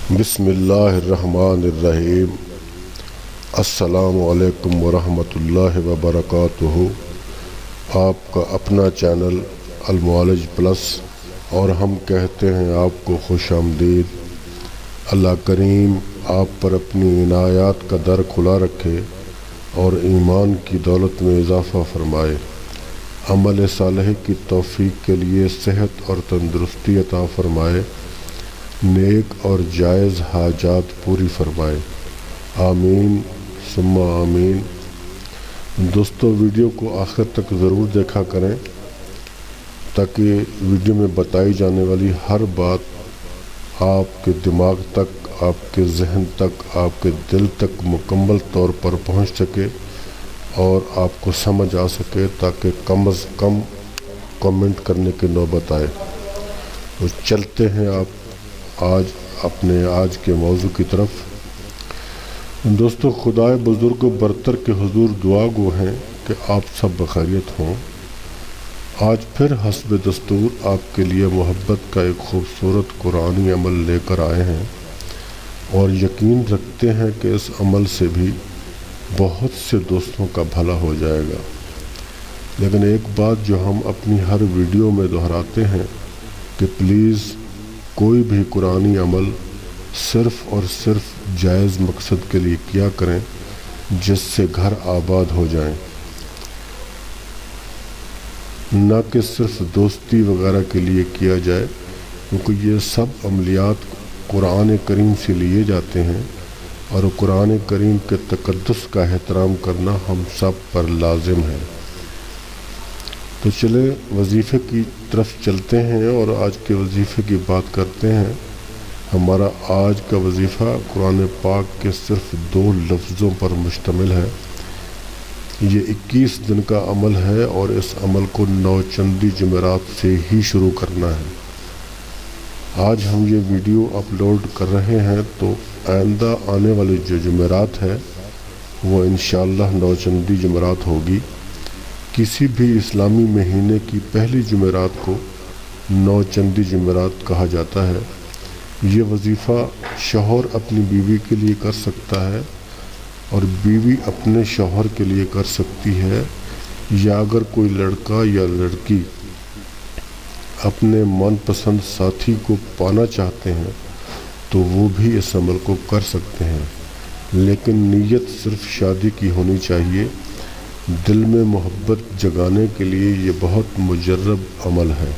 बिस्मिल्लाहिर्रहमानिर्रहीम। अस्सलामु अलैकुम वरहमतुल्लाहि वबरकातुहू। आपका अपना चैनल अल-मुआलिज प्लस और हम कहते हैं आपको खुश आमदीद। अल्लाह करीम आप पर अपनी इनायात का दर खुला रखे और ईमान की दौलत में इजाफ़ा फरमाए। अमल सालेह की तौफ़ीक़ के लिए सेहत और तंदुरुस्ती अता फरमाए। नेक और जायज़ हाजात पूरी फरमाए। आमीन सुम्मा आमीन। दोस्तों, वीडियो को आखिर तक ज़रूर देखा करें ताकि वीडियो में बताई जाने वाली हर बात आपके दिमाग तक, आपके जहन तक, आपके दिल तक मुकम्मल तौर पर पहुंच सके और आपको समझ आ सके, ताकि कम अज़ कम कमेंट करने की नौबत आए। तो चलते हैं आप आज के मौजू की तरफ। दोस्तों, खुदाए बुज़ुर्ग बरतर के हुजूर दुआ गो हैं कि आप सब बखैरियत हों। आज फिर हस्ब दस्तूर आपके लिए मोहब्बत का एक खूबसूरत कुरानी अमल लेकर आए हैं और यकीन रखते हैं कि इस अमल से भी बहुत से दोस्तों का भला हो जाएगा। लेकिन एक बात जो हम अपनी हर वीडियो में दोहराते हैं कि प्लीज़ कोई भी कुरानी अमल सिर्फ़ और सिर्फ जायज़ मकसद के लिए किया करें, जिससे घर आबाद हो जाएं, न कि सिर्फ दोस्ती वगैरह के लिए किया जाए, क्योंकि ये सब अमलियात कुरान करीम से लिए जाते हैं और कुरान करीम के तक़द्दुस का एहतराम करना हम सब पर लाजिम है। तो चले वजीफ़े की तरफ चलते हैं और आज के वजीफ़े की बात करते हैं। हमारा आज का वजीफ़ा कुरान पाक के सिर्फ 2 लफ्ज़ों पर मुश्तमिल है। ये 21 दिन का अमल है और इस अमल को नौचंदी जुमेरात से ही शुरू करना है। आज हम ये वीडियो अपलोड कर रहे हैं तो आइंदा आने वाली जो जुमेरात है वो इंशाअल्लाह नौचंदी जुमेरात होगी। किसी भी इस्लामी महीने की पहली जुमेरात को नौचंदी जुमेरात कहा जाता है। ये वजीफ़ा शौहर अपनी बीवी के लिए कर सकता है और बीवी अपने शौहर के लिए कर सकती है, या अगर कोई लड़का या लड़की अपने मनपसंद साथी को पाना चाहते हैं तो वो भी इस अमल को कर सकते हैं। लेकिन नीयत सिर्फ शादी की होनी चाहिए। दिल में मोहब्बत जगाने के लिए ये बहुत मुजर्रब अमल है।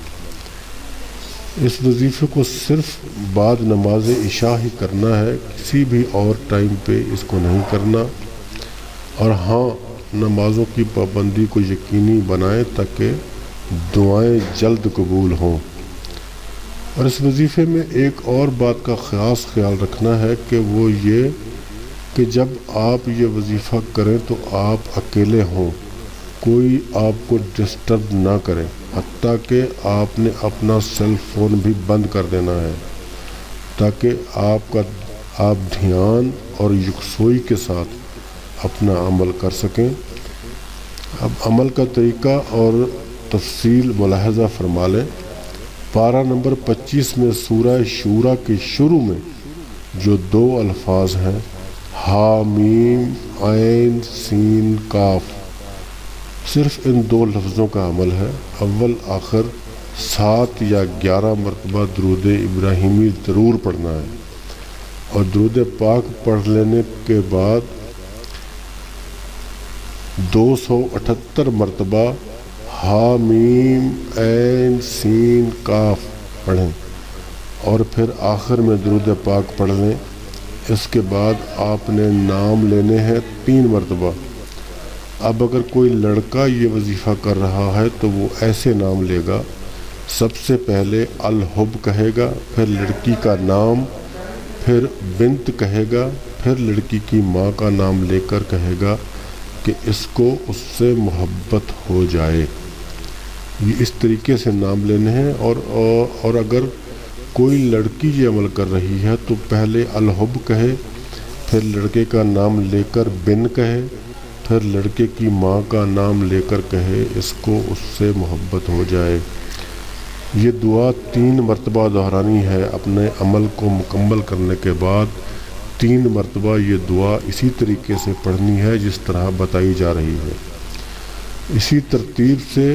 इस वजीफ़े को सिर्फ बाद नमाज इशा ही करना है, किसी भी और टाइम पे इसको नहीं करना। और हाँ, नमाज़ों की पाबंदी को यकीनी बनाएं ताकि दुआएं जल्द कबूल हों। और इस वजीफ़े में एक और बात का ख़ास ख्याल रखना है कि वो ये कि जब आप ये वजीफ़ा करें तो आप अकेले हों, कोई आपको डिस्टर्ब ना करें। हत्ता कि आपने अपना सेल फ़ोन भी बंद कर देना है ताकि आप ध्यान और यकसोई के साथ अपना अमल कर सकें। अब अमल का तरीका और तफसील मुलाहज़ा फरमा लें। पारा नंबर 25 में सूरह शूरा के शुरू में जो 2 अल्फाज हैं, हा मीम ऐन सीन काफ, सिर्फ इन 2 लफ्ज़ों का अमल है। अव्वल आखिर 7 या 11 मरतबा दरूद इब्राहिमी ज़रूर पढ़ना है और दरूद पाक पढ़ लेने के बाद 278 मरतबा हा मीम ऐन सीन काफ पढ़ें और फिर आखिर में दरूद पाक पढ़ लें। इसके बाद आपने नाम लेने हैं 3 मरतबा। अब अगर कोई लड़का ये वजीफ़ा कर रहा है तो वो ऐसे नाम लेगा। सबसे पहले अल हुब कहेगा, फिर लड़की का नाम, फिर बिन्त कहेगा, फिर लड़की की माँ का नाम लेकर कहेगा कि इसको उससे मोहब्बत हो जाए। ये इस तरीके से नाम लेने हैं। और अगर कोई लड़की ये अमल कर रही है तो पहले अल हुब कहे, फिर लड़के का नाम लेकर बिन कहे, फिर लड़के की माँ का नाम लेकर कहे इसको उससे मोहब्बत हो जाए। یہ دعا 3 مرتبہ دہرانی ہے۔ اپنے عمل کو مکمل کرنے کے بعد 3 مرتبہ یہ دعا اسی طریقے سے پڑھنی ہے جس طرح بتائی جا رہی ہے۔ اسی ترتیب سے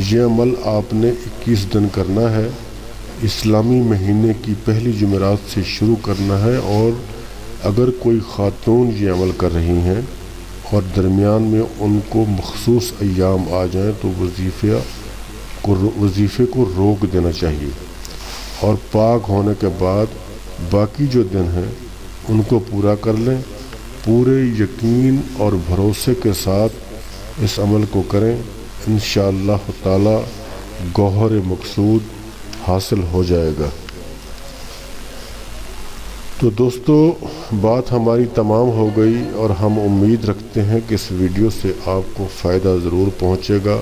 یہ عمل آپ نے 21 دن کرنا ہے۔ اسلامی مہینے کی پہلی جمعرات سے شروع کرنا ہے، اور اگر کوئی خاتون یہ عمل کر رہی ہیں اور درمیان میں ان کو مخصوص ایام آ جائیں تو وظیفے کو روک دینا چاہیے، اور پاک ہونے کے بعد باقی جو دن ہیں ان کو پورا کر لیں۔ پورے یقین اور بھروسے کے ساتھ اس عمل کو کریں، انشاءاللہ تعالی گوہر مقصود حاصل ہو جائے گا۔ تو دوستو، بات ہماری تمام ہو گئی، اور ہم امید رکھتے ہیں کہ اس ویڈیو سے آپ کو فائدہ ضرور پہنچے گا،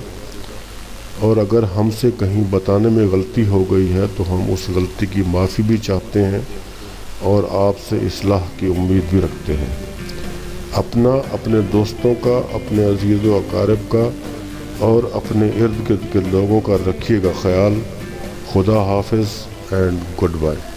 اور اگر ہم سے کہیں بتانے میں غلطی ہو گئی ہے تو ہم اس غلطی کی معافی بھی چاہتے ہیں، اور آپ سے اصلاح کی امید بھی رکھتے ہیں۔ اپنا، اپنے دوستوں کا، اپنے عزیز و اقارب کا اور اپنے ارد گرد کے لوگوں کا رکھیے گا خیال۔ خدا حافظ اینڈ گڈ بائے۔